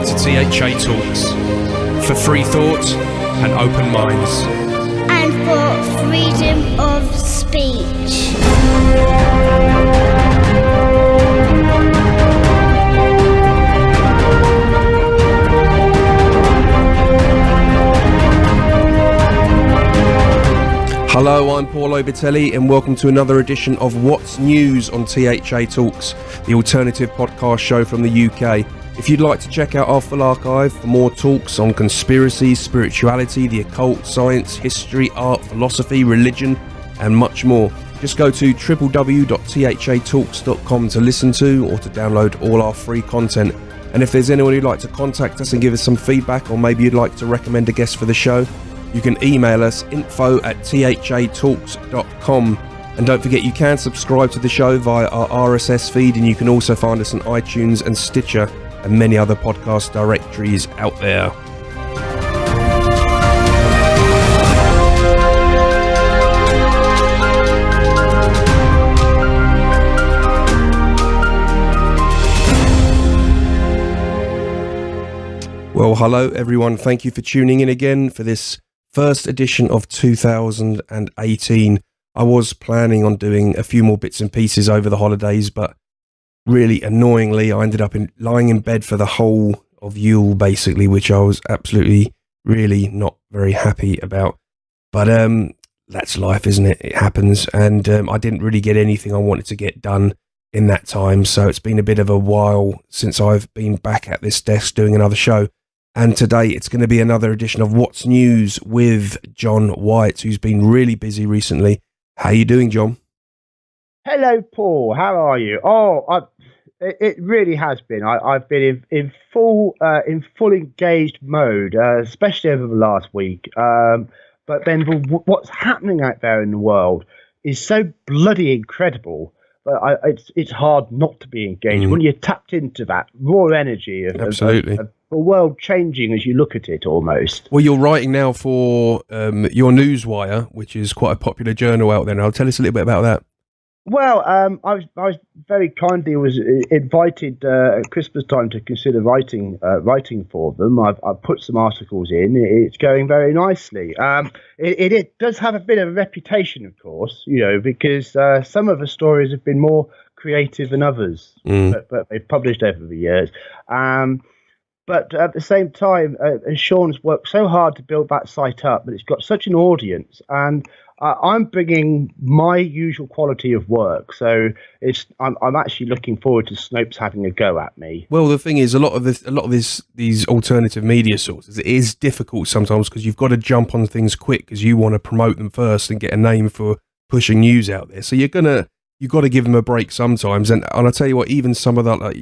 to THA Talks, for free thought and open minds. And for freedom of speech. Hello, I'm Paul Obitelli and welcome to another edition of What's News on THA Talks, the alternative podcast show from the UK. If you'd like to check out our full archive for more talks on conspiracy, spirituality, the occult, science, history, art, philosophy, religion and much more, just go to www.thatalks.com to listen to or to download all our free content. And if there's anyone who'd like to contact us and give us some feedback, or maybe you'd like to recommend a guest for the show, you can email us info@thatalks.com. And don't forget, you can subscribe to the show via our RSS feed, and you can also find us on iTunes and Stitcher and many other podcast directories out there. Well, hello everyone. Thank you for tuning in again for this first edition of 2018. I was planning on doing a few more bits and pieces over the holidays, but really annoyingly, I ended up lying in bed for the whole of Yule, basically, which I was absolutely, really not very happy about. But that's life, isn't it? It happens. And I didn't really get anything I wanted to get done in that time. So it's been a bit of a while since I've been back at this desk doing another show. And today it's going to be another edition of What's News with John White, who's been really busy recently. How are you doing, John? Hello, Paul. How are you? It really has been. I've been in full engaged mode, especially over the last week. But then what's happening out there in the world is so bloody incredible. It's hard not to be engaged when you're tapped into that raw energy of the world changing as you look at it almost. Well, you're writing now for your Newswire, which is quite a popular journal out there now. Tell us a little bit about that. Well, I was very kindly invited at Christmas time to consider writing for them. I've put some articles in. It's going very nicely. It does have a bit of a reputation, of course, because some of the stories have been more creative than others, but they've published over the years. But at the same time, Sean's worked so hard to build that site up, but it's got such an audience, and I'm bringing my usual quality of work, so I'm actually looking forward to Snopes having a go at me. Well, the thing is, a lot of these alternative media sources, it is difficult sometimes because you've got to jump on things quick because you want to promote them first and get a name for pushing news out there. So you've got to give them a break sometimes. And I tell you what, even some of that,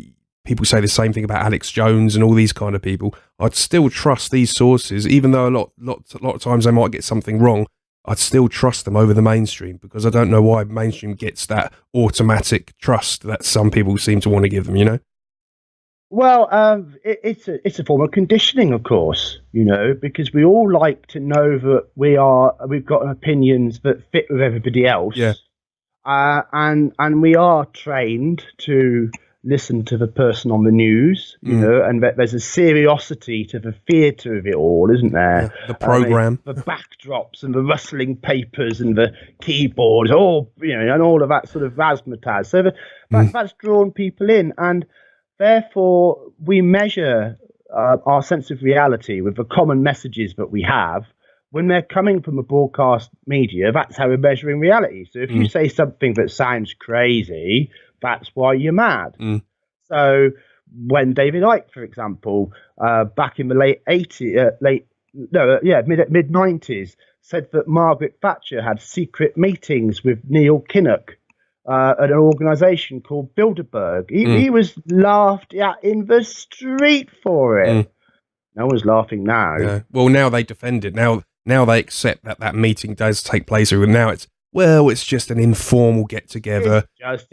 people say the same thing about Alex Jones and all these kind of people. I'd still trust these sources, even though a lot of times they might get something wrong. I'd still trust them over the mainstream because I don't know why mainstream gets that automatic trust that some people seem to want to give them, Well, it's a form of conditioning, of course, because we all like to know that we've got opinions that fit with everybody else. Yeah. And we are trained to listen to the person on the news, and there's a seriosity to the theatre of it all, isn't there? Yeah, the programme. The backdrops and the rustling papers and the keyboards, and all of that sort of razzmatazz. So that's drawn people in, and therefore we measure our sense of reality with the common messages that we have. When they're coming from a broadcast media, that's how we're measuring reality. So if you say something that sounds crazy, that's why you're mad. So when David Icke, for example, back in the mid-90s, said that Margaret Thatcher had secret meetings with Neil Kinnock at an organisation called Bilderberg, he was laughed at in the street for it. No one's laughing now. Yeah. Well, now they defend it. Now they accept that meeting does take place. And now it's just an informal get-together. It's just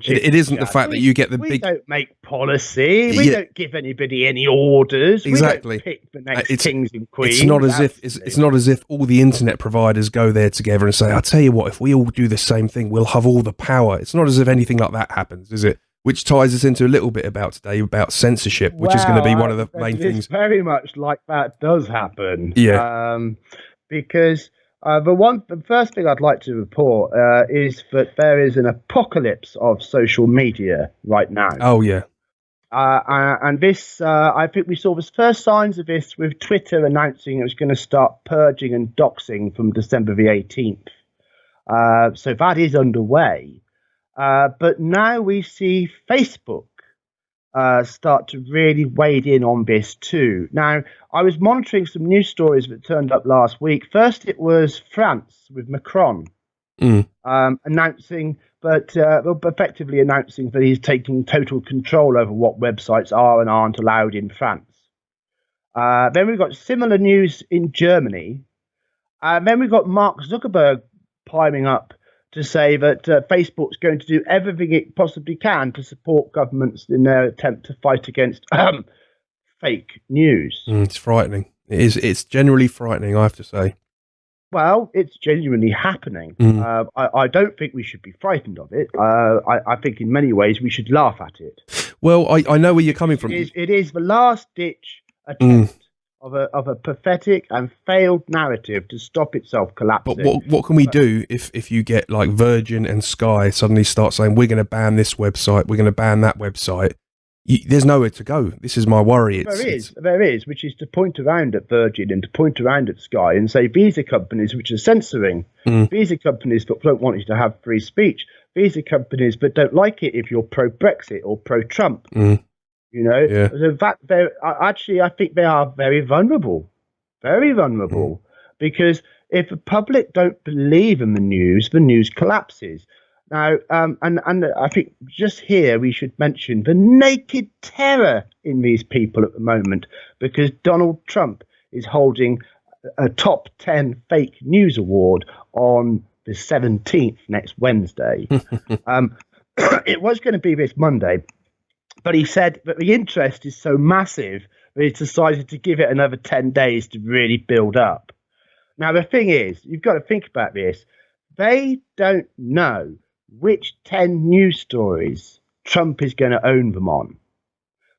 it isn't the fact that you get the big... We don't make policy. We don't give anybody any orders. Exactly. We don't pick the next kings and queens. It's not as if all the internet providers go there together and say, I'll tell you what, if we all do the same thing, we'll have all the power. It's not as if anything like that happens, is it? which ties us into a little bit about today, about censorship, which is going to be one of the main things. Very much like that does happen. Yeah. Because the first thing I'd like to report is that there is an apocalypse of social media right now. Oh, yeah. And this, I think we saw the first signs of this with Twitter announcing it was going to start purging and doxing from December the 18th. So that is underway. But now we see Facebook start to really wade in on this too. Now, I was monitoring some news stories that turned up last week. First, it was France with Macron announcing, effectively announcing that he's taking total control over what websites are and aren't allowed in France. Then we've got similar news in Germany. Then we've got Mark Zuckerberg climbing up to say that Facebook's going to do everything it possibly can to support governments in their attempt to fight against fake news. It's frightening. It is. It's generally frightening, I have to say. Well, it's genuinely happening. I don't think we should be frightened of it. I think in many ways we should laugh at it. Well, I know where you're coming from. It is the last-ditch attempt of a pathetic and failed narrative to stop itself collapsing. But what can we do if you get like Virgin and Sky suddenly start saying, we're going to ban this website, we're going to ban that website? There's nowhere to go. This is my worry. There is, which is to point around at Virgin and to point around at Sky and say these are companies which are censoring. These are companies that don't want you to have free speech. These are companies that don't like it if you're pro-Brexit or pro-Trump. You know, in fact, I think they are very vulnerable, because if the public don't believe in the news collapses. Now, and I think just here we should mention the naked terror in these people at the moment, because Donald Trump is holding a top 10 fake news award on the 17th, next Wednesday. It was going to be this Monday, but he said that the interest is so massive that he's decided to give it another 10 days to really build up. Now, the thing is, you've got to think about this. They don't know which 10 news stories Trump is going to own them on.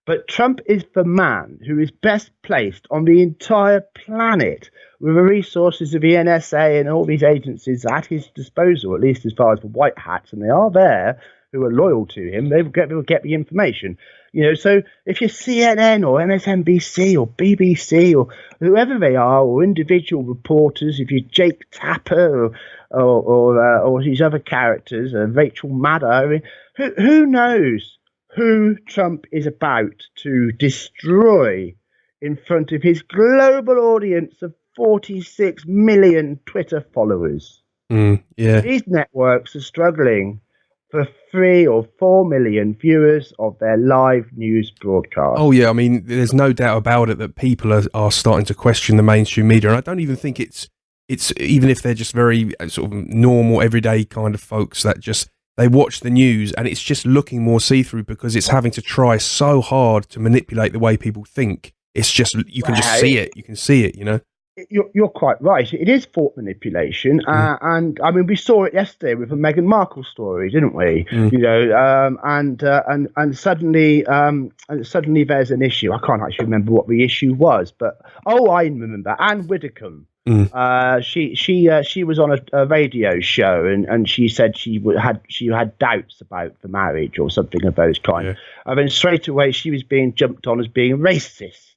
But Trump is the man who is best placed on the entire planet with the resources of the NSA and all these agencies at his disposal, at least as far as the white hats, and they are there, who are loyal to him. They will get the information. You know, so if you're CNN or MSNBC or BBC or whoever they are, or individual reporters, if you're Jake Tapper or these other characters, Rachel Maddow, I mean, who knows who Trump is about to destroy in front of his global audience of 46 million Twitter followers. These networks are struggling for 3 or 4 million viewers of their live news broadcast. Oh yeah, I mean, there's no doubt about it that people are starting to question the mainstream media, and I don't even think it's even if they're just very sort of normal, everyday kind of folks that just they watch the news and it's just looking more see-through because it's having to try so hard to manipulate the way people think. It's just you can just see it. You can see it, you know. You're quite right. It is thought manipulation, and I mean we saw it yesterday with the Meghan Markle story, didn't we? You know, and suddenly there's an issue. I can't actually remember what the issue was, but I remember Anne Widdecombe. She was on a radio show and she said she had doubts about the marriage or something of those kind. And then straight away she was being jumped on as being racist.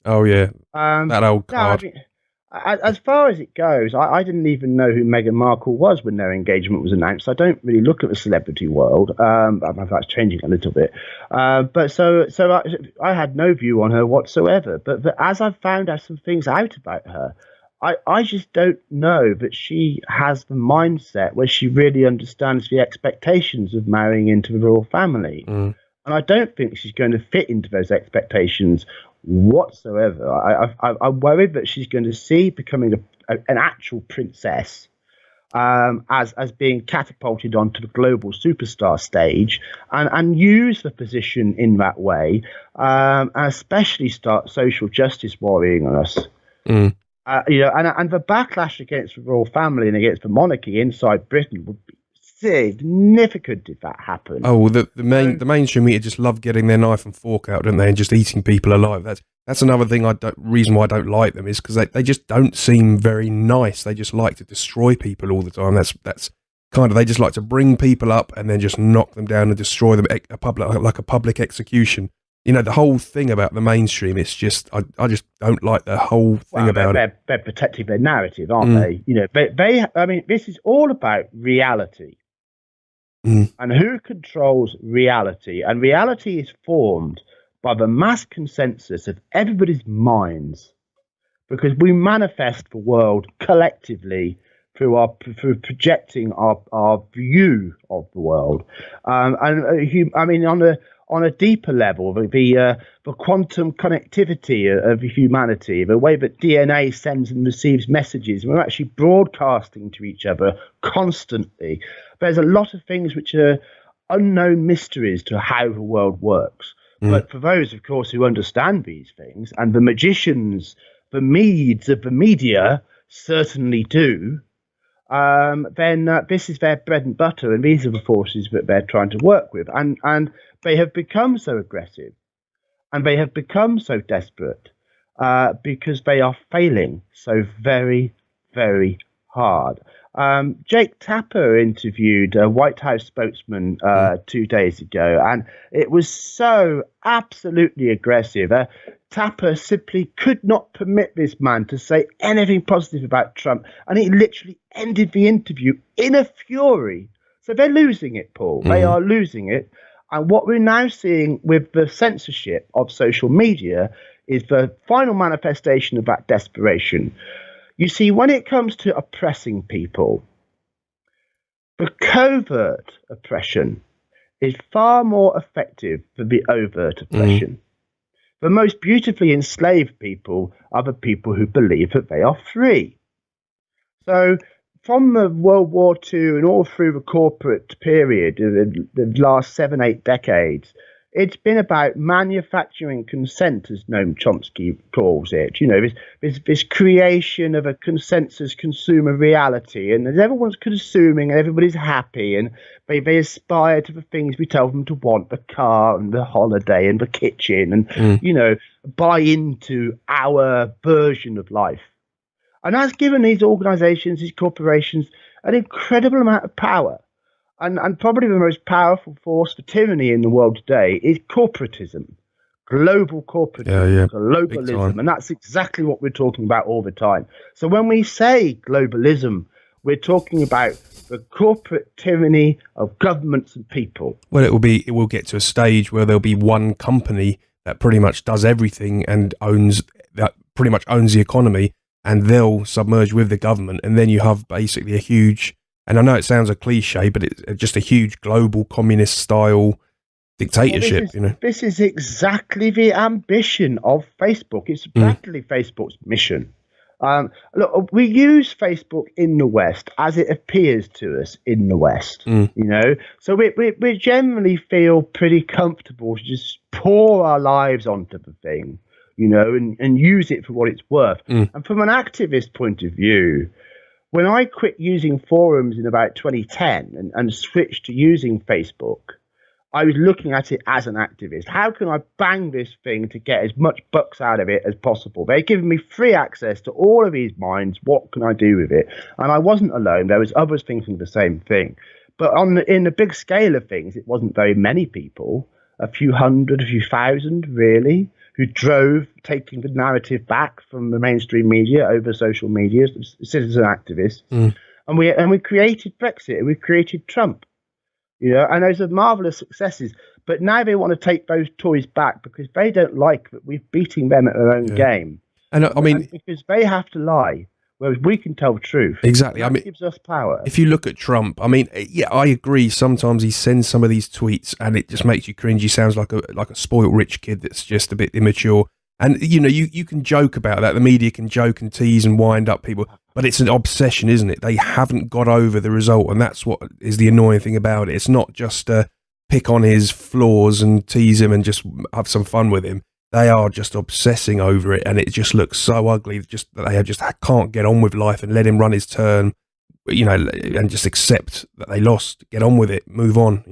Oh yeah, that old card. No, I mean, as far as it goes, I didn't even know who Meghan Markle was when their engagement was announced. I don't really look at the celebrity world. That's changing a little bit. But so I had no view on her whatsoever. But as I've found out some things out about her, I just don't know that she has the mindset where she really understands the expectations of marrying into the royal family. And I don't think she's going to fit into those expectations whatsoever. I'm worried that she's going to see becoming an actual princess as being catapulted onto the global superstar stage and use the position in that way, and especially start social justice worrying on us. You know, and the backlash against the royal family and against the monarchy inside Britain would be significant if that happened. Oh, the mainstream media just love getting their knife and fork out, don't they, and just eating people alive. That's another thing. Reason why I don't like them is because they just don't seem very nice. They just like to destroy people all the time. That's kind of, they just like to bring people up and then just knock them down and destroy them, like a public execution. You know, the whole thing about the mainstream, it's just, I just don't like the whole thing about it. They're protecting their narrative, aren't they? You know, I mean, this is all about reality. And who controls reality? And reality is formed by the mass consensus of everybody's minds, because we manifest the world collectively through projecting our view of the world. I mean, on a deeper level, the quantum connectivity of humanity, the way that DNA sends and receives messages, we're actually broadcasting to each other constantly. There's a lot of things which are unknown mysteries to how the world works. But for those, of course, who understand these things, and the magicians, the meads of the media certainly do, then this is their bread and butter, and these are the forces that they're trying to work with. And they have become so aggressive, and they have become so desperate because they are failing so very, very hard. Jake Tapper interviewed a White House spokesman 2 days ago, and it was so absolutely aggressive. Tapper simply could not permit this man to say anything positive about Trump, and he literally ended the interview in a fury. So they're losing it, Paul. They are losing it. And what we're now seeing with the censorship of social media is the final manifestation of that desperation. You see, when it comes to oppressing people, the covert oppression is far more effective than the overt oppression. The most beautifully enslaved people are the people who believe that they are free. So from the World War II and all through the corporate period, the last 7-8 decades, it's been about manufacturing consent, as Noam Chomsky calls it. You know, this creation of a consensus consumer reality, and as everyone's consuming and everybody's happy, and they aspire to the things we tell them to want, the car and the holiday and the kitchen, and you know, buy into our version of life. And that's given these organizations, these corporations, an incredible amount of power. And probably the most powerful force for tyranny in the world today is corporatism, global corporatism, globalism. And that's exactly what we're talking about all the time. So when we say globalism, we're talking about the corporate tyranny of governments and people. Well, it will get to a stage where there'll be one company that pretty much does everything and pretty much owns the economy, and they'll submerge with the government. And then you have basically a huge, and I know it sounds a cliche, but it's just a huge global communist style dictatorship. This is exactly the ambition of Facebook. It's practically Facebook's mission. Look, we use Facebook in the West as it appears to us in the West, you know, so we generally feel pretty comfortable to just pour our lives onto the thing, you know, and use it for what it's worth. And from an activist point of view, when I quit using forums in about 2010 and switched to using Facebook, I was looking at it as an activist. How can I bang this thing to get as much bucks out of it as possible? They're giving me free access to all of these minds. What can I do with it? And I wasn't alone. There was others thinking the same thing. But in the big scale of things, it wasn't very many people, a few hundred, a few thousand, really, who drove taking the narrative back from the mainstream media over social media, citizen activists. And we created Brexit, and we created Trump. You know, and those are marvelous successes. But now they want to take those toys back because they don't like that we're beating them at their own game. And I mean, because they have to lie, whereas we can tell the truth. Exactly. That I mean, gives us power. If you look at Trump, I mean, yeah, I agree. Sometimes he sends some of these tweets, and it just makes you cringe. He sounds like a spoiled rich kid that's just a bit immature. And you know, you can joke about that. The media can joke and tease and wind up people, but it's an obsession, isn't it? They haven't got over the result, and that's what is the annoying thing about it. It's not just pick on his flaws and tease him and just have some fun with him. They are just obsessing over it, and it just looks so ugly. Just that they just can't get on with life and let him run his turn and just accept that they lost, get on with it, move on,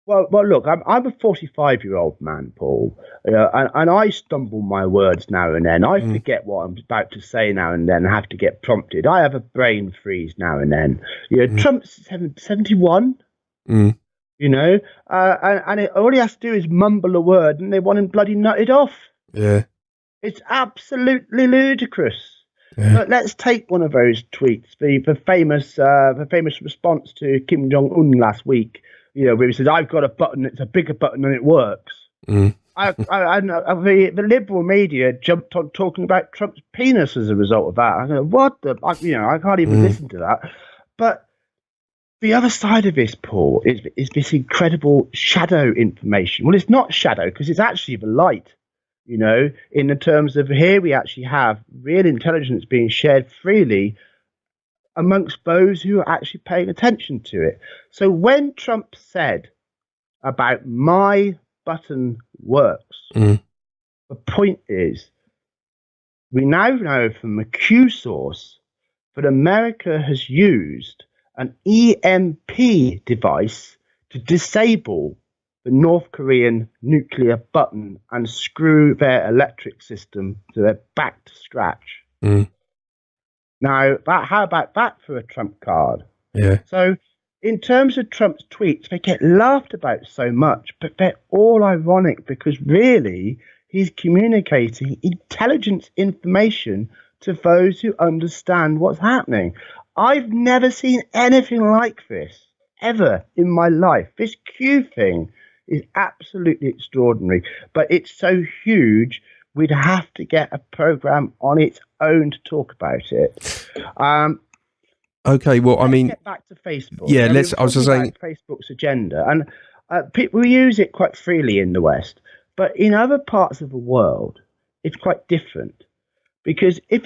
Well, look, I'm a 45-year-old man, Paul, and I stumble my words now and then. I forget what I'm about to say now and then. I have to get prompted. I have a brain freeze now and then. Trump's 71. Mm. And all he has to do is mumble a word, and they want him bloody nutted off. Yeah, it's absolutely ludicrous. yeah. But let's take one of those tweets, the famous response to Kim Jong Un last week. Where he says, "I've got a button. It's a bigger button, and it works." Mm. The liberal media jumped on talking about Trump's penis as a result of that. I go, what the? I can't even listen to that. But the other side of this, Paul, is this incredible shadow information. Well, it's not shadow because it's actually the light. In the terms of here, we actually have real intelligence being shared freely amongst those who are actually paying attention to it. So when Trump said about my button works, the point is we now know from a Q source that America has used an EMP device to disable the North Korean nuclear button and screw their electric system so they're back to scratch. Now, how about that for a Trump card? Yeah. So, in terms of Trump's tweets, they get laughed about so much, but they're all ironic because really he's communicating intelligence information to those who understand what's happening. I've never seen anything like this ever in my life. This Q thing is absolutely extraordinary, but it's so huge. We'd have to get a program on its own to talk about it. Okay, well, let's get back to Facebook. Yeah, I was just saying Facebook's agenda, and people use it quite freely in the West, but in other parts of the world, it's quite different. Because if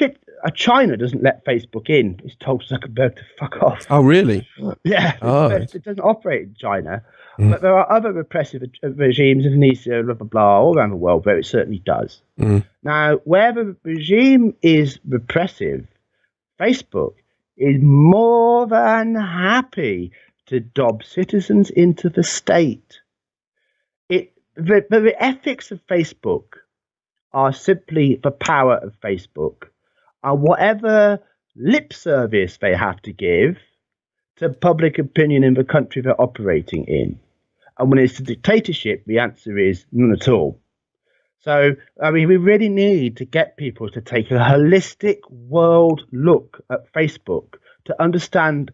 China doesn't let Facebook in, it's told Zuckerberg to fuck off. Oh, really? Yeah. It doesn't operate in China. But there are other repressive regimes, Indonesia, blah, blah, blah, all around the world where it certainly does. Now, where the regime is repressive, Facebook is more than happy to dob citizens into the state. The ethics of Facebook are simply the power of Facebook and whatever lip service they have to give to public opinion in the country they're operating in. And when it's a dictatorship, the answer is none at all. So, we really need to get people to take a holistic world look at Facebook to understand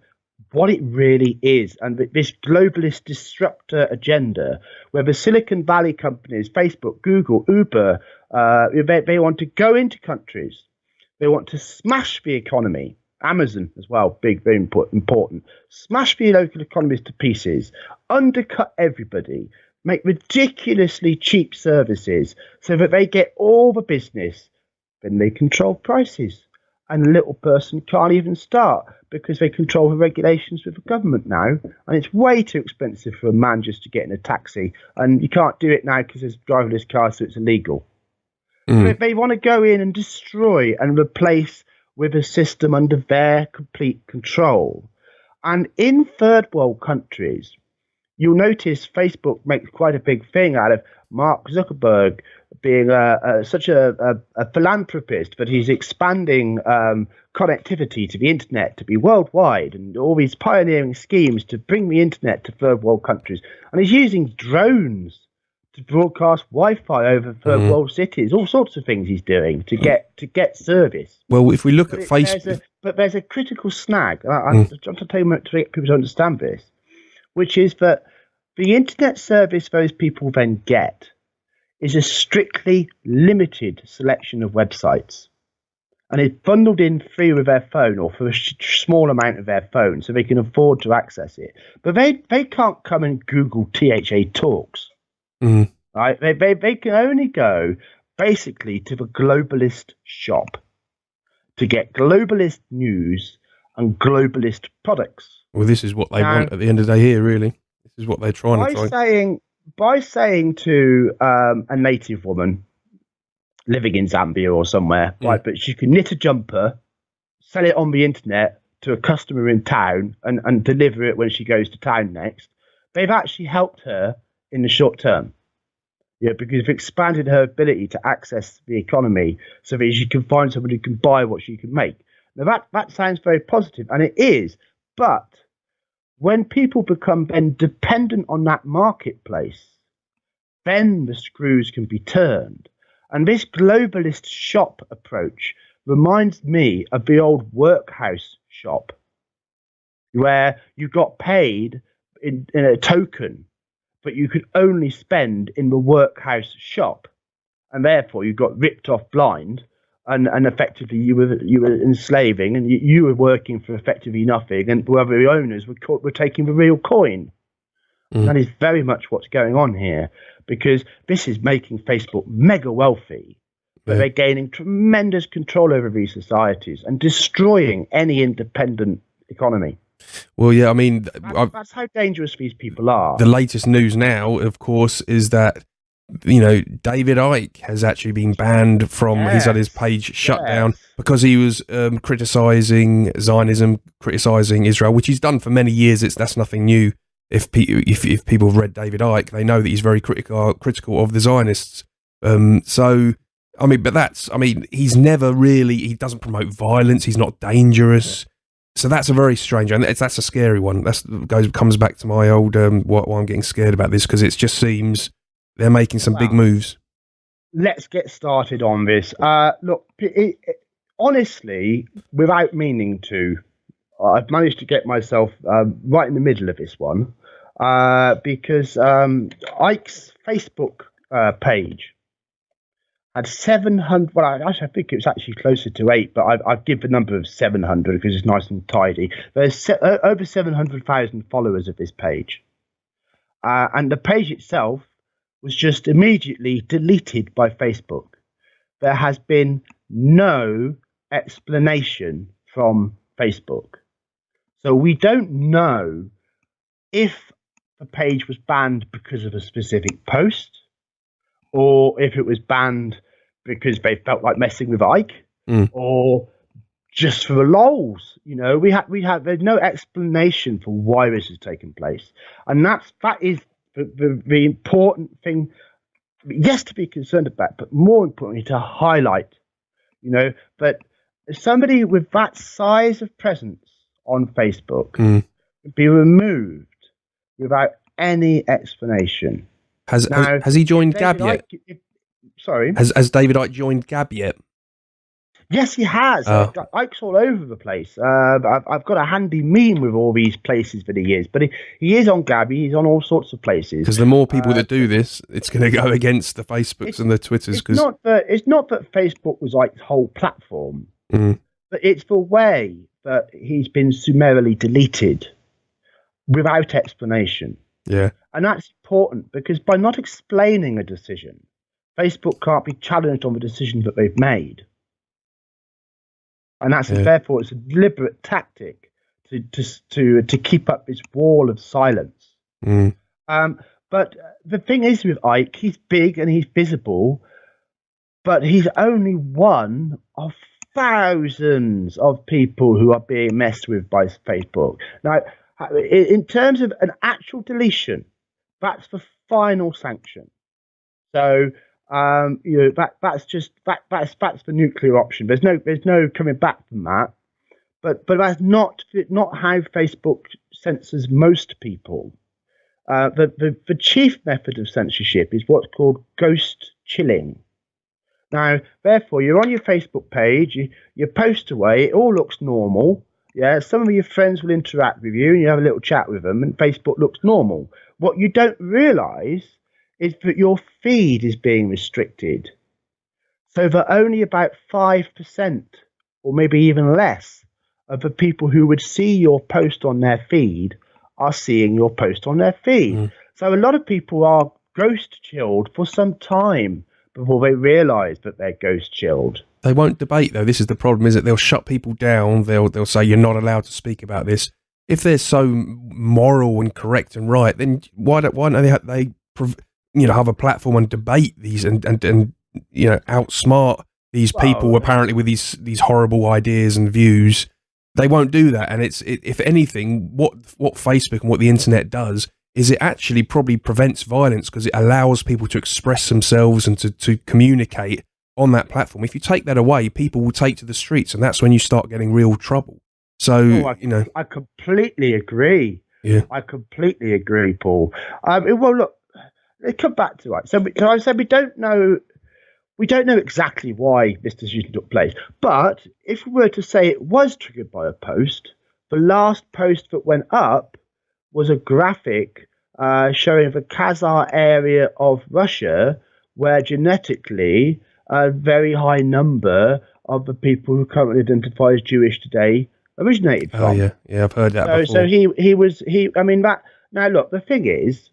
what it really is, and this globalist disruptor agenda, where the Silicon Valley companies, Facebook, Google, Uber, they want to go into countries, they want to smash the economy. Amazon as well, big, very important. Smash the local economies to pieces, undercut everybody, make ridiculously cheap services so that they get all the business. Then they control prices. And the little person can't even start because they control the regulations with the government now. And it's way too expensive for a man just to get in a taxi. And you can't do it now because there's driverless cars, so it's illegal. They want to go in and destroy and replace with a system under their complete control. And in third world countries, you'll notice Facebook makes quite a big thing out of Mark Zuckerberg being such a philanthropist that he's expanding connectivity to the internet to be worldwide and all these pioneering schemes to bring the internet to third world countries. And he's using drones to broadcast Wi-Fi over third world cities, all sorts of things he's doing to get service. Well, if we look at Facebook... But there's a critical snag. I'm trying to tell you to get people to understand this, which is that the internet service those people then get is a strictly limited selection of websites. And it's bundled in free with their phone or for a small amount of their phone so they can afford to access it. But they can't come and Google THA Talks. Right? They can only go basically to the globalist shop to get globalist news and globalist products. Well, this is what they want at the end of the day here, really. This is what they're trying to find. By saying to a native woman living in Zambia or somewhere, right, but she can knit a jumper, sell it on the internet to a customer in town and deliver it when she goes to town next. They've actually helped her in the short term. Yeah, because they've expanded her ability to access the economy so that she can find somebody who can buy what she can make. Now that sounds very positive, and it is, but when people become then dependent on that marketplace, then the screws can be turned. And this globalist shop approach reminds me of the old workhouse shop, where you got paid in a token, but you could only spend in the workhouse shop, and therefore you got ripped off blind, and effectively you were enslaving, and you were working for effectively nothing, and whoever the owners were taking the real coin. That is very much what's going on here, because this is making Facebook mega wealthy, but they're gaining tremendous control over these societies and destroying any independent economy. Well, yeah, I mean, that's how dangerous these people are. The latest news now, of course, is that, you know, David Icke has actually been banned from he's had his page shut down because he was criticizing Zionism, criticizing Israel, which he's done for many years. That's nothing new. If people have read David Icke, they know that he's very critical of the Zionists. So, I mean, but he's never really, he doesn't promote violence. He's not dangerous. So that's a very strange, and that's a scary one. Comes back to my old why I'm getting scared about this, because it just seems they're making some big moves. Let's get started on this. Look, honestly, without meaning to, I've managed to get myself right in the middle of this one because Ike's Facebook page had 700. Well, I think it was actually closer to 8, but I've given the number of 700 because it's nice and tidy. There's over 700,000 followers of this page, and the page itself was just immediately deleted by Facebook. There has been no explanation from Facebook. So we don't know if the page was banned because of a specific post, or if it was banned because they felt like messing with Ike, or just for the lols. You know, there's no explanation for why this has taken place, and that is the important thing, yes, to be concerned about, but more importantly to highlight. You know, but somebody with that size of presence on Facebook be removed without any explanation. Has he joined Gab yet? Sorry? Has David Icke joined Gab yet? Yes, he has. Ike's all over the place. I've got a handy meme with all these places that he is, but he is on Gab. He's on all sorts of places. Because the more people that do this, it's going to go against the Facebooks and the Twitters. It's not that Facebook was Ike's whole platform, but it's the way that he's been summarily deleted without explanation. Yeah. And that's important, because by not explaining a decision, Facebook can't be challenged on the decision that they've made. And therefore it's a deliberate tactic to keep up this wall of silence. But the thing is with Ike, he's big and he's visible, but he's only one of thousands of people who are being messed with by Facebook. Now, in terms of an actual deletion, that's the final sanction. So you know, that's the nuclear option. There's no coming back from that. But that's not how Facebook censors most people. The chief method of censorship is what's called ghost chilling. Now, therefore, you're on your Facebook page, you post away, it all looks normal. Yeah, some of your friends will interact with you and you have a little chat with them, and Facebook looks normal. What you don't realise is that your feed is being restricted, so that only about 5%, or maybe even less, of the people who would see your post on their feed are seeing your post on their feed. So a lot of people are ghost chilled for some time before they realise that they're ghost chilled. They won't debate, though. This is the problem, is that they'll shut people down. They'll say you're not allowed to speak about this. If they're so moral and correct and right, then why don't they have a platform and debate these and outsmart these people apparently with these horrible ideas and views? They won't do that. And if anything, what Facebook and what the internet does is it actually probably prevents violence because it allows people to express themselves and to communicate on that platform. If you take that away, people will take to the streets, and that's when you start getting real trouble. So, I completely agree. Yeah. I completely agree, Paul. Well, look, let's come back to it. So, I said we don't know exactly why this decision took place. But if we were to say it was triggered by a post, the last post that went up was a graphic showing the Khazar area of Russia, where genetically a very high number of the people who currently identify as Jewish today originated from. Oh yeah, I've heard that before. So he was. I mean that. Now look, the thing is,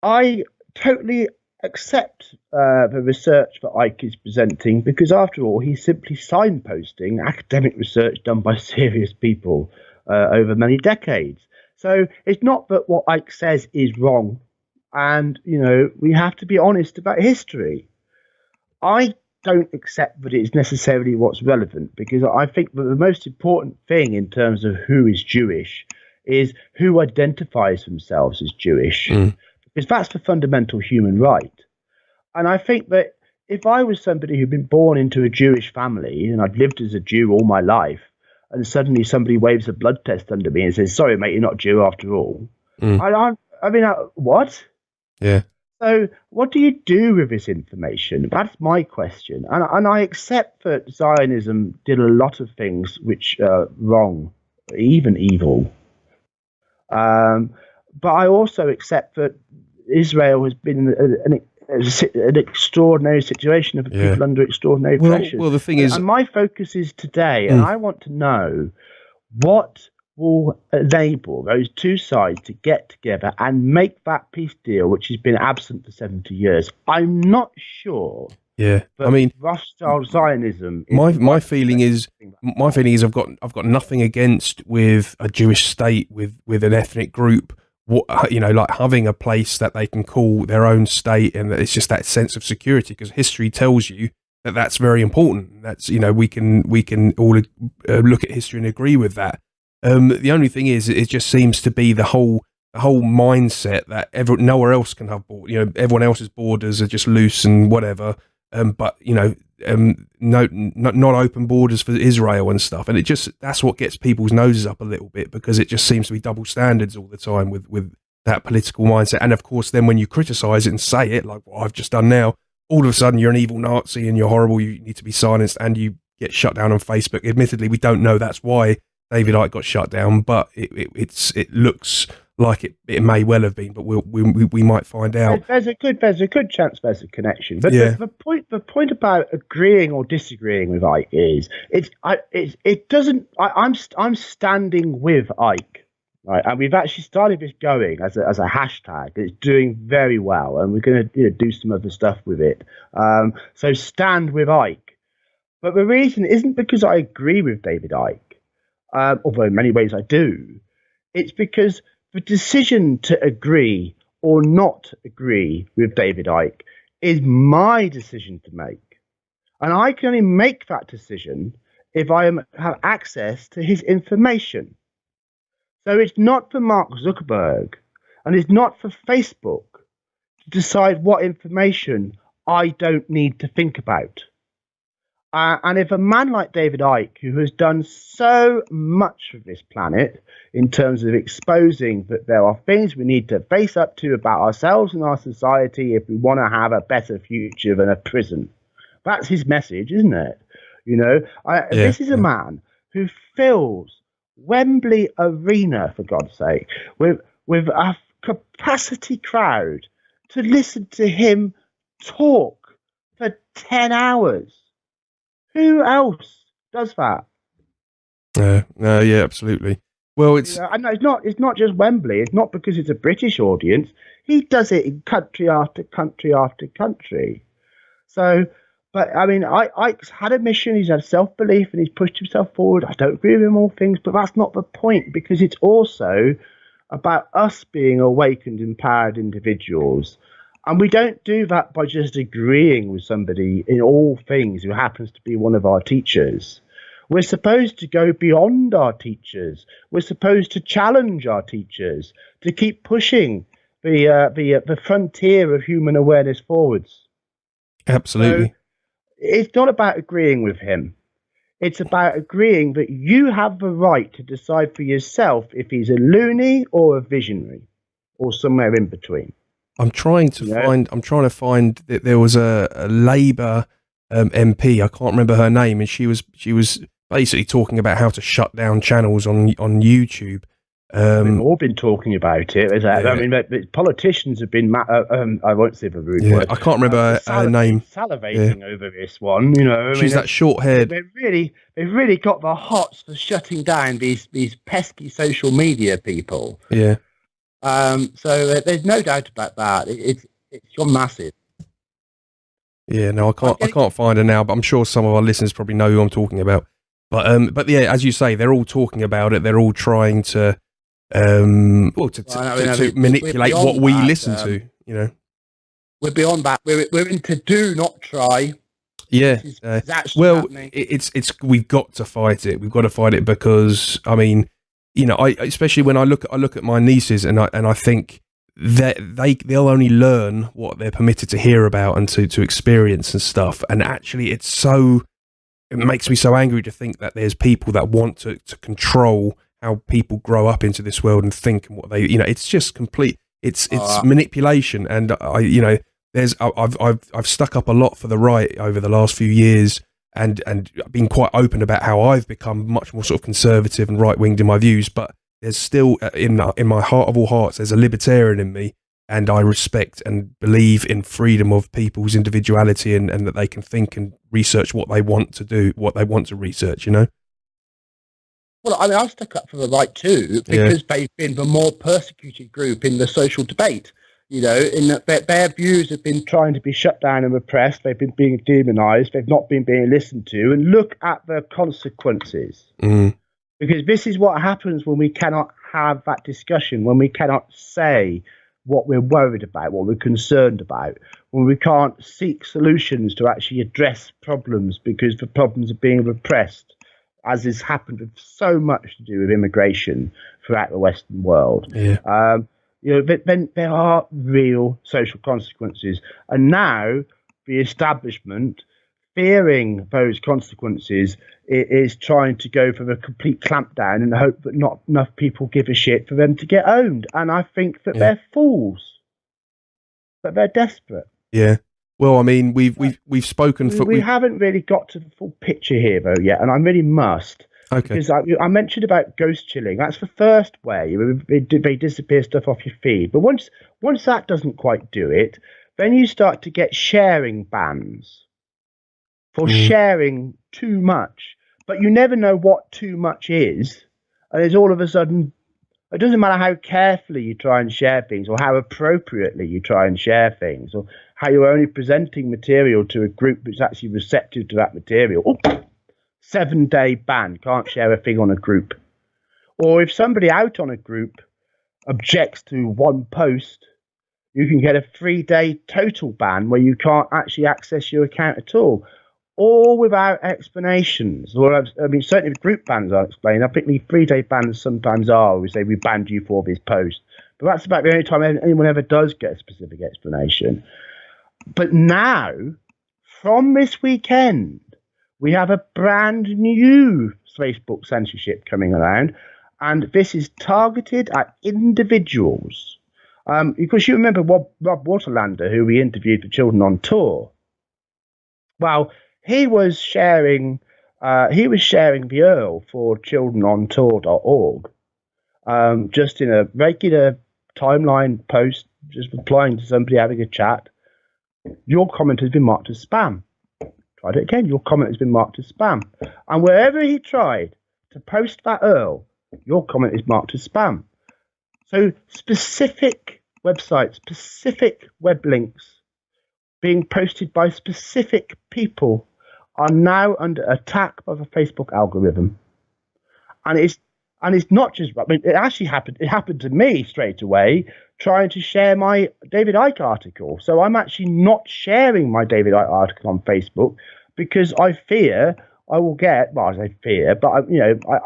I totally accept the research that Ike is presenting because, after all, he's simply signposting academic research done by serious people over many decades. So it's not that what Ike says is wrong, and we have to be honest about history. I don't accept that it's necessarily what's relevant because I think that the most important thing in terms of who is Jewish is who identifies themselves as Jewish. Because that's the fundamental human right. And I think that if I was somebody who'd been born into a Jewish family and I'd lived as a Jew all my life, and suddenly somebody waves a blood test under me and says, "Sorry, mate, you're not Jew after all." What? Yeah. So what do you do with this information? That's my question. And I accept that Zionism did a lot of things which are wrong, even evil. But I also accept that Israel has been an extraordinary situation of people under extraordinary pressure. Well, the thing is, and my focus is today, and I want to know what will enable those two sides to get together and make that peace deal, which has been absent for 70 years. I'm not sure. Yeah, I mean, Rothschild Zionism. My feeling is I've got nothing against with a Jewish state with an ethnic group. Like having a place that they can call their own state, and it's just that sense of security because history tells you that that's very important. That's we can all look at history and agree with that. The only thing is, it just seems to be the whole mindset that nowhere else can have everyone else's borders are just loose and whatever. But not open borders for Israel and stuff, and that's what gets people's noses up a little bit because it just seems to be double standards all the time with that political mindset. And of course, then when you criticize it and say it like what I've just done now, all of a sudden you're an evil Nazi and you're horrible. You need to be silenced, and you get shut down on Facebook. Admittedly, we don't know that's why David Icke got shut down, but it looks like it may well have been, but we might find out. There's a good chance there's a connection. But the point about agreeing or disagreeing with Ike is I'm standing with Ike, right? And we've actually started this going as a hashtag. It's doing very well, and we're going to do some other stuff with it. So stand with Ike. But the reason isn't because I agree with David Icke. Although in many ways I do, it's because the decision to agree or not agree with David Icke is my decision to make. And I can only make that decision if I have access to his information. So it's not for Mark Zuckerberg and it's not for Facebook to decide what information I don't need to think about. And if a man like David Icke, who has done so much for this planet in terms of exposing that there are things we need to face up to about ourselves and our society if we want to have a better future than a prison, that's his message, isn't it? This is a man who fills Wembley Arena, for God's sake, with a capacity crowd to listen to him talk for 10 hours. Who else does that? Yeah, absolutely. Well, it's not just Wembley. It's not because it's a British audience. He does it in country after country after country. So, but I mean, Ike's had a mission. He's had self-belief, and he's pushed himself forward. I don't agree with him all things, but that's not the point because it's also about us being awakened, empowered individuals. And we don't do that by just agreeing with somebody in all things who happens to be one of our teachers. We're supposed to go beyond our teachers. We're supposed to challenge our teachers, to keep pushing the frontier of human awareness forwards. Absolutely. So it's not about agreeing with him. It's about agreeing that you have the right to decide for yourself if he's a loony or a visionary, or somewhere in between. I'm trying to find that there was a Labour MP. I can't remember her name, and she was basically talking about how to shut down channels on YouTube. We've all been talking about it. I mean, politicians have been. I won't say the rude word. I can't remember her name. Salivating over this one, you know. She's that short-haired. They've really got the hots for shutting down these pesky social media people. Yeah. So there's no doubt about that. It's gone massive. Yeah. No, I can't find her now, but I'm sure some of our listeners probably know who I'm talking about. But yeah, as you say, they're all talking about it. They're all trying to manipulate what we listen to, you know. We're beyond that. We're into do not try. Yeah. Happening. It's we've got to fight it. We've got to fight it because, I mean, you know, I especially when I look at my nieces and I think that they'll only learn what they're permitted to hear about and to experience and stuff. And actually, it makes me so angry to think that there's people that want to control how people grow up into this world and think and what they, you know, it's just complete. It's manipulation, and I've stuck up a lot for the right over the last few years, and been quite open about how I've become much more sort of conservative and right winged in my views. But there's still in my heart of all hearts, there's a libertarian in me, and I respect and believe in freedom of people's individuality and that they can think and research what they want to do, what they want to research. You know. Well, I mean, I've stuck up for the right too, because they've been the more persecuted group in the social debate. You know, in that their views have been trying to be shut down and repressed. They've been being demonized. They've not been being listened to. And look at the consequences. Because this is what happens when we cannot have that discussion, when we cannot say what we're worried about, what we're concerned about, when we can't seek solutions to actually address problems because the problems are being repressed, as has happened with so much to do with immigration throughout the Western world. Yeah. You know, then there are real social consequences. And now the establishment, fearing those consequences, is trying to go for a complete clampdown and hope that not enough people give a shit for them to get owned. And I think that they're fools, but they're desperate. Yeah. Well, I mean, we've spoken for. We haven't really got to the full picture here though yet, and I really must. Okay. Because I mentioned about ghost chilling. That's the first way. They disappear stuff off your feed. But once that doesn't quite do it, then you start to get sharing bans for sharing too much. But you never know what too much is. And it's all of a sudden, it doesn't matter how carefully you try and share things or how appropriately you try and share things or how you're only presenting material to a group that's actually receptive to that material. Oh, 7-day ban, can't share a thing on a group. Or if somebody out on a group objects to one post, you can get a 3-day total ban where you can't actually access your account at all without explanations. Or I mean, certainly with group bans, I'll explain. I think the 3-day bans sometimes are. We say we banned you for this post, but that's about the only time anyone ever does get a specific explanation. But now, from this weekend, we have a brand new Facebook censorship coming around, and this is targeted at individuals. Because you remember Rob Waterlander, who we interviewed for Children on Tour. Well, he was sharing the URL for childrenontour.org, just in a regular timeline post, just replying to somebody having a chat. Your comment has been marked as spam. Tried it again. Your comment has been marked as spam. And wherever he tried to post that URL, your comment is marked as spam. So specific websites, specific web links being posted by specific people are now under attack by the Facebook algorithm. And it's not just, I mean, it actually happened. It happened to me straight away trying to share my David Icke article. So I'm actually not sharing my David Icke article on Facebook because I fear I will get, well, I say fear, but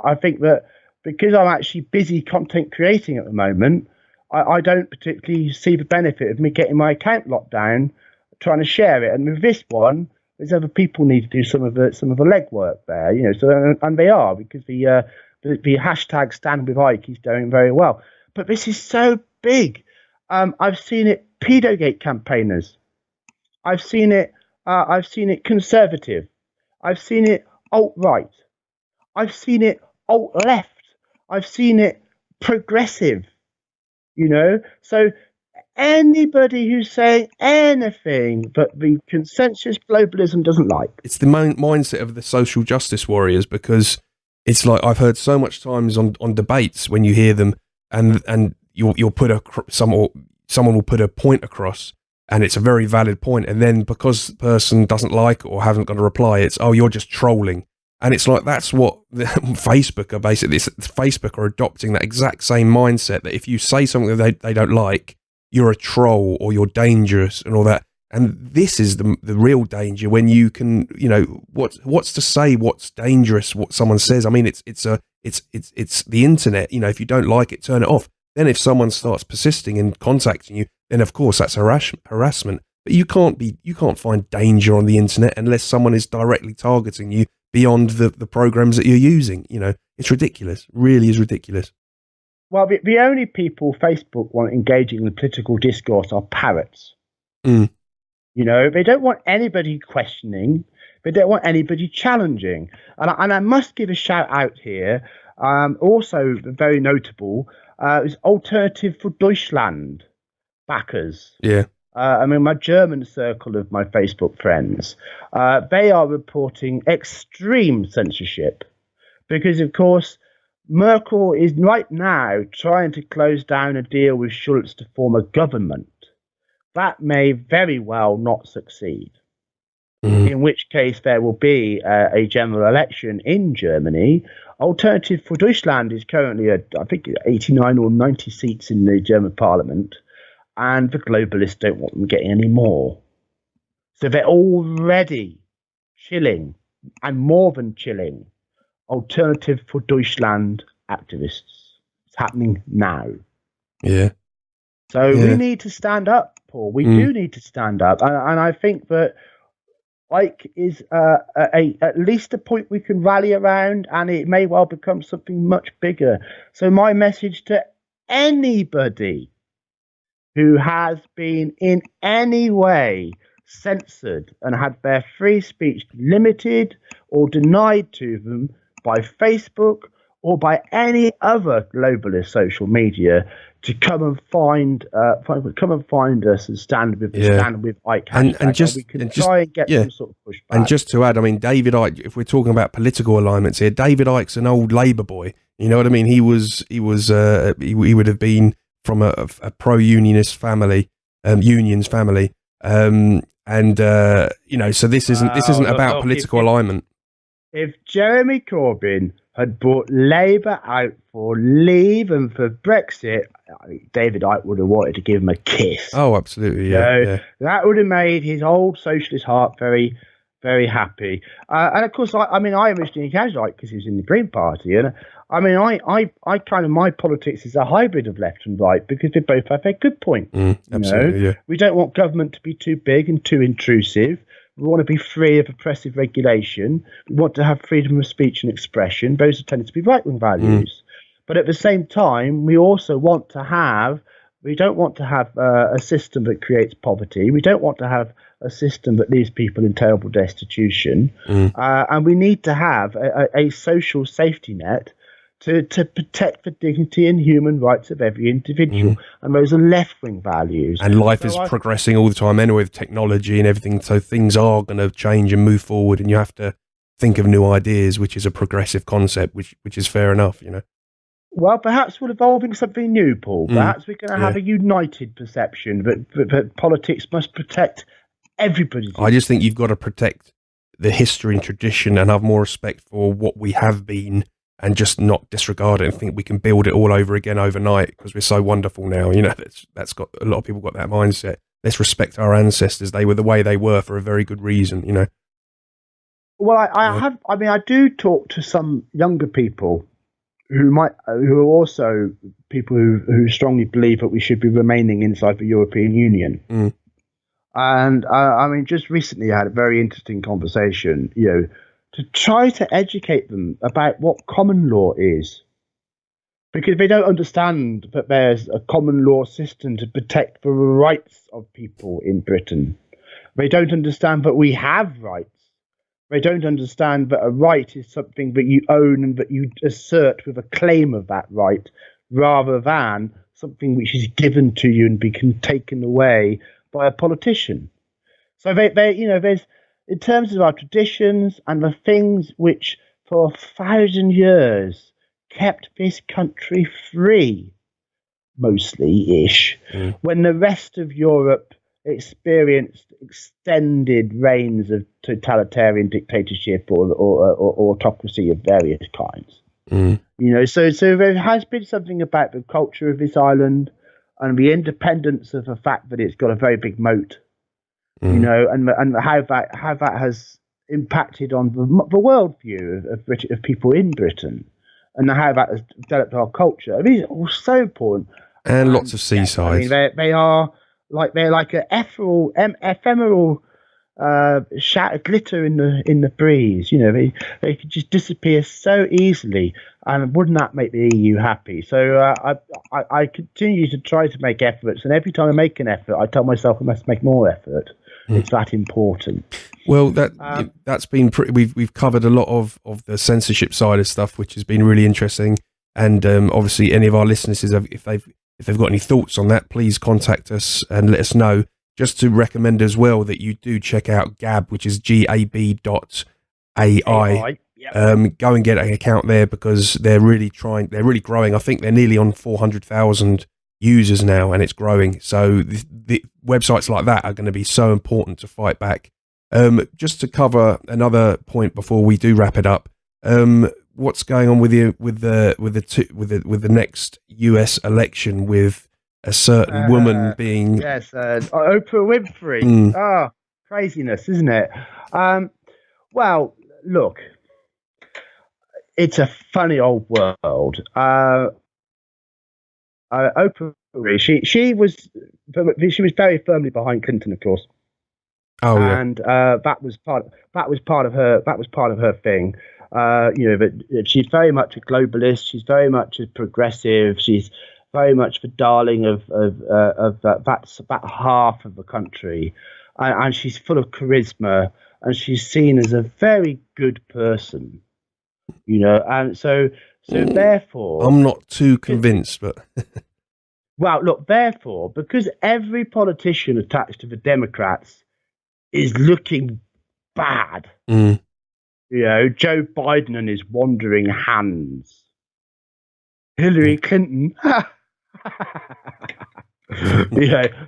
I think that because I'm actually busy content creating at the moment, I don't particularly see the benefit of me getting my account locked down, trying to share it. And with this one, there's other people need to do some of the legwork there, So and they are, because the hashtag Stand with Ike is doing very well. But this is so big. I've seen it pedogate campaigners. I've seen it conservative. I've seen it alt-right. I've seen it alt-left. I've seen it progressive. So anybody who's saying anything that the consensus globalism doesn't like. It's the mindset of the social justice warriors, because it's like I've heard so much times on debates when you hear them, and you'll put someone will put a point across, and it's a very valid point, and then because the person doesn't like it or haven't got a reply, it's, oh, you're just trolling. And it's like, that's what Facebook are basically. Facebook are adopting that exact same mindset, that if you say something that they don't like, you're a troll or you're dangerous and all that. And this is the real danger, when you can, what's to say what's dangerous, what someone says. I mean, it's the internet. If you don't like it, turn it off. Then if someone starts persisting and contacting you, then of course that's harassment. But you can't find danger on the internet unless someone is directly targeting you beyond the programs that you're using. It's ridiculous. Really is ridiculous. Well, the only people Facebook want engaging in the political discourse are parrots. Mm. They don't want anybody questioning. They don't want anybody challenging. And I must give a shout out here. Also very notable is Alternative for Deutschland backers. Yeah. My German circle of my Facebook friends, they are reporting extreme censorship because, of course, Merkel is right now trying to close down a deal with Schulz to form a government. That may very well not succeed, in which case there will be a general election in Germany. Alternative for Deutschland is currently, I think, 89 or 90 seats in the German parliament. And the globalists don't want them getting any more. So they're already chilling, and more than chilling, Alternative for Deutschland activists. It's happening now. Yeah. So we need to stand up, Paul. We do need to stand up. And I think that Ike is at least a point we can rally around, and it may well become something much bigger. So my message to anybody who has been in any way censored and had their free speech limited or denied to them by Facebook or by any other globalist social media, to come and find us and stand with Ike. And we can try and get some sort of pushback. And just to add, I mean, David Icke, if we're talking about political alignments here, David Icke's an old Labour boy. You know what I mean? He would have been from a pro-unionist family, unions family, so this isn't about political alignment. If Jeremy Corbyn had brought Labour out for Leave and for Brexit, David Icke would have wanted to give him a kiss. Oh, absolutely, yeah. That would have made his old socialist heart very, very happy. And of course, I originally encountered Icke because he was in the Green Party, and I kind of, my politics is a hybrid of left and right, because they both have a good point. Absolutely, yeah. We don't want government to be too big and too intrusive. We want to be free of oppressive regulation. We want to have freedom of speech and expression. Those are tended to be right-wing values. But at the same time, we also want to have, we don't want to have a system that creates poverty. We don't want to have a system that leaves people in terrible destitution. And we need to have a social safety net to protect the dignity and human rights of every individual. And those are left-wing values. And life is progressing all the time anyway, with technology and everything, so things are going to change and move forward, and you have to think of new ideas, which is a progressive concept, which is fair enough, Well, perhaps we're evolving something new, Paul. Perhaps we're going to have a united perception that politics must protect everybody. I just think you've got to protect the history and tradition and have more respect for what we have been, and just not disregard it and think we can build it all over again overnight because we're so wonderful now. That's got a lot of people got that mindset. Let's respect our ancestors. They were the way they were for a very good reason, Well, I Yeah. have. I mean, I do talk to some younger people who are also people who strongly believe that we should be remaining inside the European Union. Mm. And I mean, just recently I had a very interesting conversation, to try to educate them about what common law is. Because they don't understand that there's a common law system to protect the rights of people in Britain. They don't understand that we have rights. They don't understand that a right is something that you own and that you assert with a claim of that right, rather than something which is given to you and can taken away by a politician. So there's in terms of our traditions and the things which for 1,000 years kept this country free, mostly ish, when the rest of Europe experienced extended reigns of totalitarian dictatorship or autocracy of various kinds. So there has been something about the culture of this island and the independence of the fact that it's got a very big moat, and how that has impacted on the worldview of people in Britain, and how that has developed our culture. I mean, it's all so important. And lots of seaside. I mean, they're like an ephemeral glitter in the breeze. They could just disappear so easily, and wouldn't that make the EU happy? So I continue to try to make efforts, and every time I make an effort, I tell myself I must make more effort. It's that important. Well, that's been pretty. We've covered a lot of the censorship side of stuff, which has been really interesting. And obviously, any of our listeners, if they've got any thoughts on that, please contact us and let us know. Just to recommend as well that you do check out Gab, which is GAB.AI. Yep. Go and get an account there because they're really growing. I think they're nearly on 400,000 users now, and it's growing. So the websites like that are going to be so important to fight back. Just to cover another point before we do wrap it up, what's going on with the next US election with a certain woman being Oprah Winfrey. Craziness, isn't it? Well, look, it's a funny old world. Oprah, she was very firmly behind Clinton, of course. Oh, yeah. And that was part of her thing. That she's very much a globalist. She's very much a progressive. She's very much the darling of that half of the country, and she's full of charisma, and she's seen as a very good person. And so therefore, I'm not too convinced, but well, look, therefore, because every politician attached to the Democrats is looking bad. Joe Biden and his wandering hands. Hillary Clinton.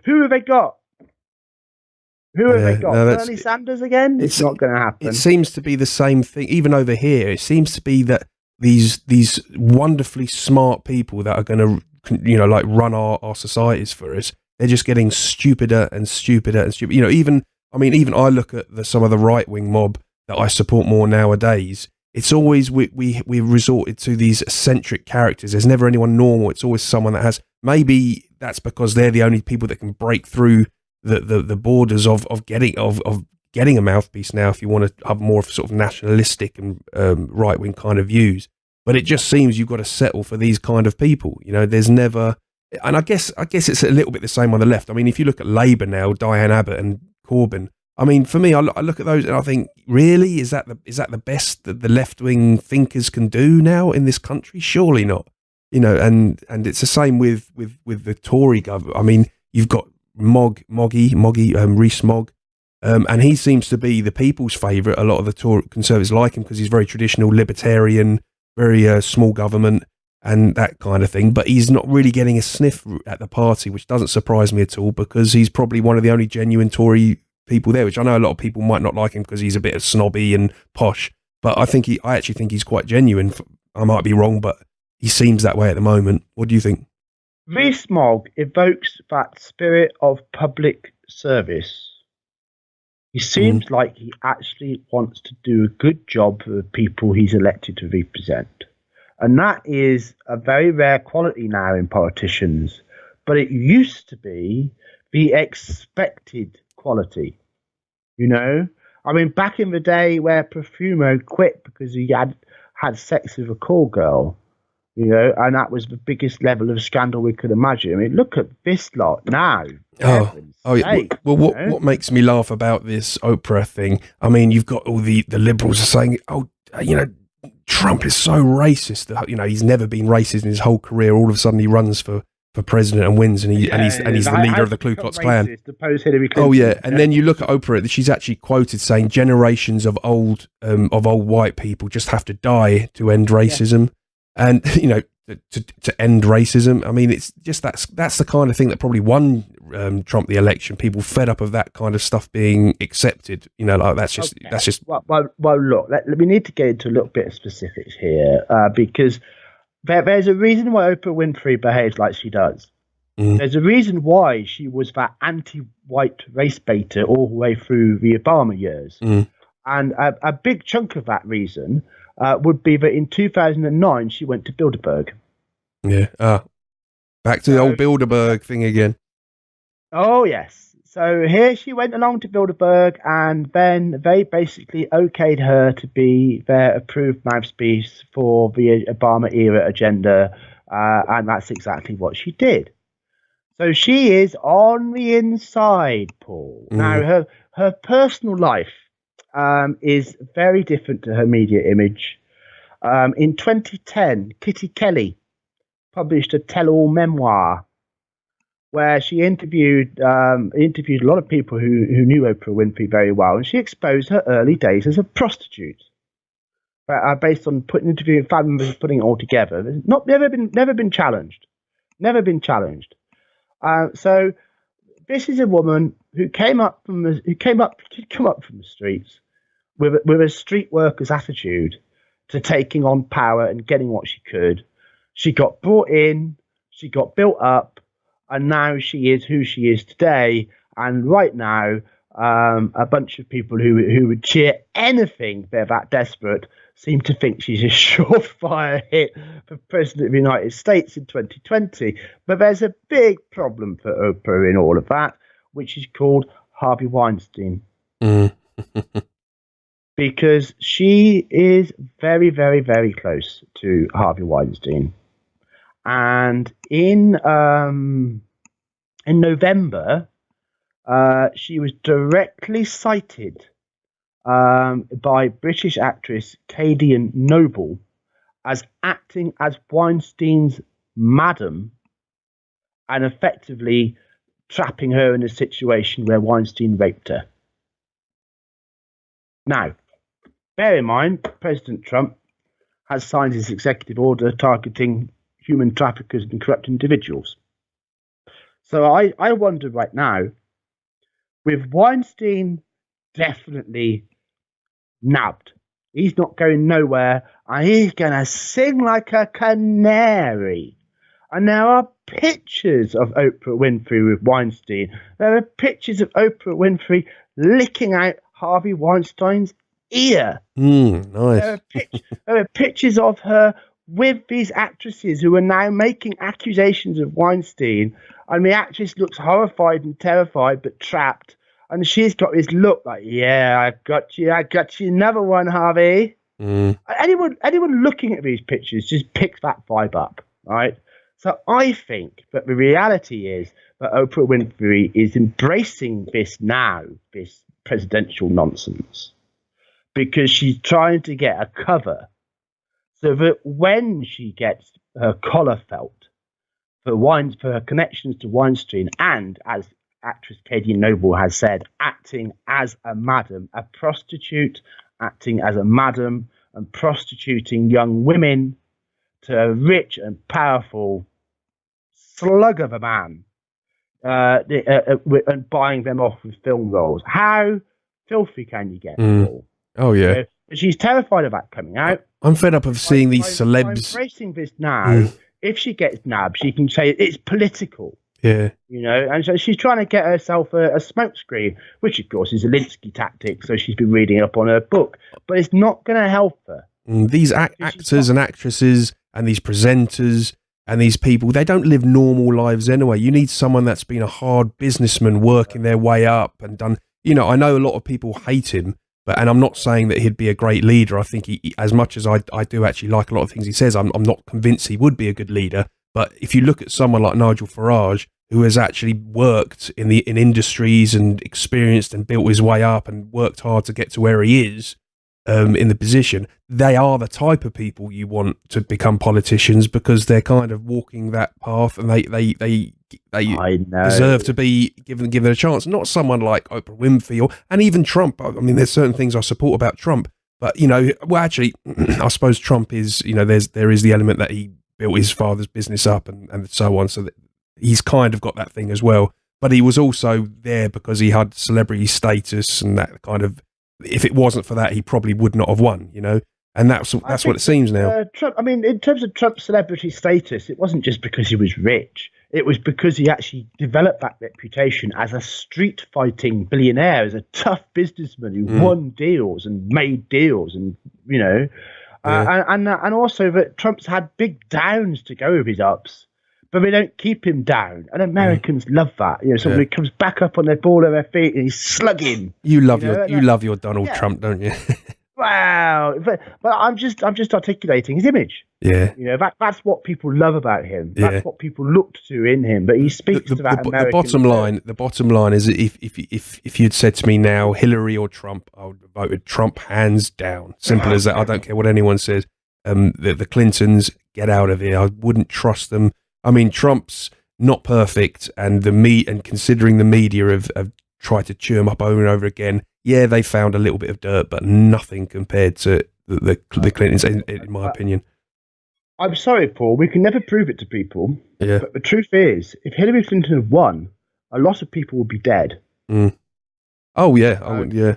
Who have they got? Bernie Sanders again? It's not going to happen. It seems to be the same thing, even over here. It seems to be that these wonderfully smart people that are going to, like run our societies for us, they're just getting stupider and stupider and stupid. Even I look at some of the right wing mob that I support more nowadays. It's always we resorted to these eccentric characters. There's never anyone normal. It's always someone that has. Maybe that's because they're the only people that can break through the borders of getting a mouthpiece now. If you want to have more of sort of nationalistic and right wing kind of views, but it just seems you've got to settle for these kind of people. There's never. And I guess it's a little bit the same on the left. I mean, if you look at Labour now, Diane Abbott and Corbyn. I mean, for me, I look at those and I think, really, is that the best that the left wing thinkers can do now in this country? Surely not. And it's the same with the Tory government. I mean, you've got Rees-Mogg, and he seems to be the people's favourite. A lot of the Tory Conservatives like him because he's very traditional, libertarian, very small government and that kind of thing. But he's not really getting a sniff at the party, which doesn't surprise me at all because he's probably one of the only genuine Tory people there, which I know a lot of people might not like him because he's a bit of snobby and posh, but I actually think he's quite genuine. I might be wrong, but he seems that way at the moment. What do you think? Rees-Mogg evokes that spirit of public service. He seems like he actually wants to do a good job for the people he's elected to represent. And that is a very rare quality now in politicians. But it used to be the expected quality. You know? I mean, back in the day where Profumo quit because he had sex with a call girl, you know, and that was the biggest level of scandal we could imagine. I mean, look at this lot now. Yeah. Well, what makes me laugh about this Oprah thing? I mean, you've got all the liberals are saying, "Oh, you know, Trump is so racist that, you know, he's never been racist in his whole career. All of a sudden, he runs for president and wins, and he's the leader of the Ku Klux Klan." Oh yeah, and then you look at Oprah; she's actually quoted saying, "Generations of old white people just have to die to end racism." And, you know, to end racism. I mean, it's just that's the kind of thing that probably won Trump the election. People fed up of that kind of stuff being accepted. You know, like that's just. Well, look, we need to get into a little bit of specifics here because there's a reason why Oprah Winfrey behaves like she does. There's a reason why she was that anti-white race baiter all the way through the Obama years, and a big chunk of that reason. Would be that in 2009 she went to Bilderberg. Yeah. Back to the old Bilderberg thing again. Oh, yes. So here she went along to Bilderberg, and then they basically okayed her to be their approved mouthpiece for the Obama era agenda, and that's exactly what she did. So she is on the inside, Paul. Now, her personal life is very different to her media image. In 2010, Kitty Kelly published a tell-all memoir where she interviewed a lot of people who knew Oprah Winfrey very well, and she exposed her early days as a prostitute. Based on interviewing family members, putting it all together, never been challenged, So this is a woman who came up from the streets with a street worker's attitude to taking on power and getting what she could. She got brought in, she got built up, and now she is who she is today. And right now, a bunch of people who would cheer anything they're that desperate seem to think she's a surefire hit for President of the United States in 2020. But there's a big problem for Oprah in all of that, which is called Harvey Weinstein. Because she is very, very, very close to Harvey Weinstein. And in November, she was directly cited by British actress Katie Noble as acting as Weinstein's madam and effectively trapping her in a situation where Weinstein raped her. Now, bear in mind, President Trump has signed his executive order targeting human traffickers and corrupt individuals. So I wonder right now, with Weinstein definitely nabbed, he's not going nowhere, and he's going to sing like a canary. And there are pictures of Oprah Winfrey with Weinstein. There are pictures of Oprah Winfrey licking out Harvey Weinstein's ear. Nice. There are pictures of her with these actresses who are now making accusations of Weinstein, and the actress looks horrified and terrified but trapped, and she's got this look like, yeah, I got you another one, Harvey. Anyone looking at these pictures just picks that vibe up, right? So I think that the reality is that Oprah Winfrey is embracing this presidential nonsense because she's trying to get a cover so that when she gets her collar felt for her connections to Weinstein, and as actress Katie Noble has said, acting as a madam, a prostitute, acting as a madam and prostituting young women to a rich and powerful slug of a man and buying them off with film roles. How filthy can you get? Paul? Oh, yeah. She's terrified of that coming out. I'm fed up of seeing these celebs. By embracing this now, if she gets nabbed, she can say it's political. Yeah. And so she's trying to get herself a smokescreen, which of course is a Linsky tactic. So she's been reading up on her book, but it's not going to help her. These actors and actresses and these presenters and these people, they don't live normal lives anyway. You need someone that's been a hard businessman working their way up and done. I know a lot of people hate him, and I'm not saying that he'd be a great leader. I think he, as much as I do actually like a lot of things he says, I'm not convinced he would be a good leader. But if you look at someone like Nigel Farage, who has actually worked in industries and experienced and built his way up and worked hard to get to where he is in the position, they are the type of people you want to become politicians, because they're kind of walking that path, and they deserve to be given a chance. Not someone like Oprah Winfrey and even Trump. I mean, there's certain things I support about Trump, but actually, I suppose Trump is, there is the element that he built his father's business up and so on, so that he's kind of got that thing as well. But he was also there because he had celebrity status, and that kind of, if it wasn't for that, he probably would not have won, and that's what it seems now. Trump, I mean, in terms of Trump's celebrity status, it wasn't just because he was rich. It was because he actually developed that reputation as a street fighting billionaire, as a tough businessman who won deals and made deals, and and also that Trump's had big downs to go with his ups, but they don't keep him down, and Americans love that. Someone who comes back up on their ball of their feet and he's slugging. You love your Donald Trump, don't you? Wow, but I'm just articulating his image. Yeah, that's what people love about him. That's what people look to in him. But he speaks to that American. The bottom line is, if you'd said to me now, Hillary or Trump, I would have voted Trump hands down. Simple as that. I don't care what anyone says. The Clintons, get out of here. I wouldn't trust them. I mean, Trump's not perfect, and considering the media have tried to chew him up over and over again. Yeah, they found a little bit of dirt, but nothing compared to the Clintons, in my opinion. I'm sorry, Paul. We can never prove it to people. Yeah. But the truth is, if Hillary Clinton had won, a lot of people would be dead. Oh yeah, I would. Yeah.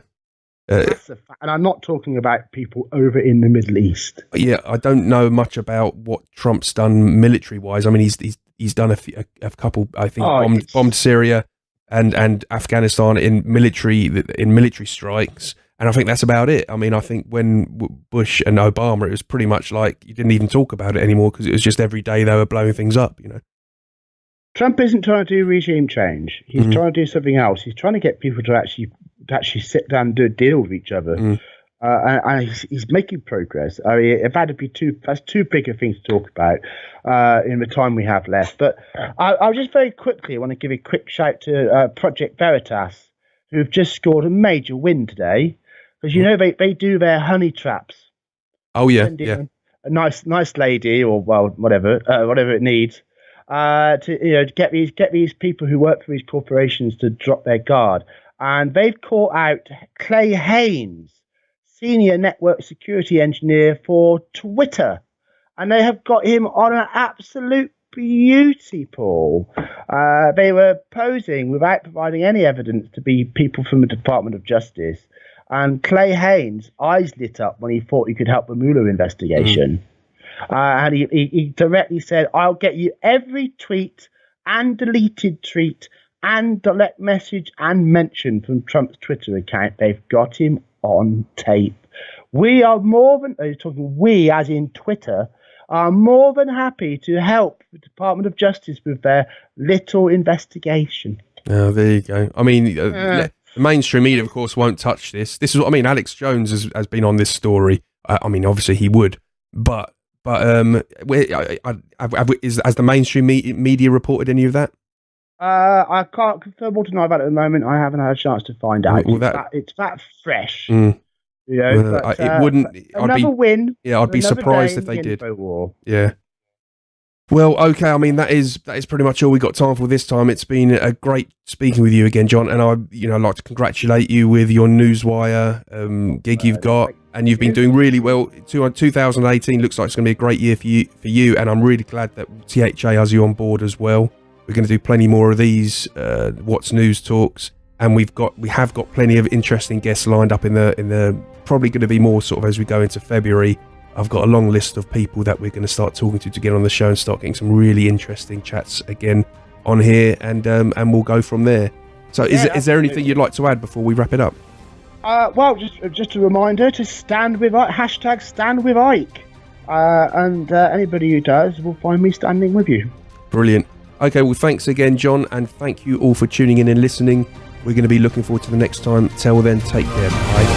That's a fact. And I'm not talking about people over in the Middle East. Yeah, I don't know much about what Trump's done military-wise. I mean, he's done a couple. I think bombed Syria and Afghanistan in military strikes, and I think that's about it. I mean, I think when Bush and Obama, it was pretty much like you didn't even talk about it anymore, because it was just every day they were blowing things up. Trump isn't trying to do regime change. He's trying to do something else. He's trying to get people to actually sit down and do a deal with each other. And he's making progress. I mean, if that's too big a thing to talk about in the time we have left. But I'll just very quickly want to give a quick shout to Project Veritas, who have just scored a major win today, because they do their honey traps. Oh yeah, a nice lady, or whatever it needs, to get these people who work for these corporations to drop their guard, and they've caught out Clay Haynes, senior network security engineer for Twitter, and they have got him on an absolute beauty, Paul. They were posing without providing any evidence to be people from the Department of Justice, and Clay Haynes' eyes lit up when he thought he could help the Mueller investigation. And he directly said, "I'll get you every tweet and deleted tweet and direct message and mention from Trump's Twitter account. They've got him on tape. We are more than," we as in Twitter, "are more than happy to help the Department of Justice with their little investigation." Oh, there you go. I mean, the mainstream media, of course, won't touch this. This is what I mean. Alex Jones has been on this story. I mean, obviously he would, but has the mainstream media reported any of that? I can't confirm or deny about it at the moment. I haven't had a chance to find out. It's that fresh. It wouldn't. Another win. Yeah, I'd be surprised if they did. War. Yeah. Well, okay. I mean, that is pretty much all we got time for this time. It's been a great speaking with you again, John. And I'd like to congratulate you with your Newswire gig you've got, and you've been doing really well. 2018 looks like it's going to be a great year for you, and I'm really glad that THA has you on board as well. We're going to do plenty more of these What's News talks, and we have got plenty of interesting guests lined up in the probably going to be more sort of as we go into February. I've got a long list of people that we're going to start talking to get on the show and start getting some really interesting chats again. on here, and we'll go from there. So is there anything absolutely. you'd like to add before we wrap it up? Well, just a reminder to stand with hashtag stand with Ike, and anybody who does will find me standing with you. Brilliant. Okay, well, thanks again, John, and thank you all for tuning in and listening. We're going to be looking forward to the next time. Till then, take care. Bye.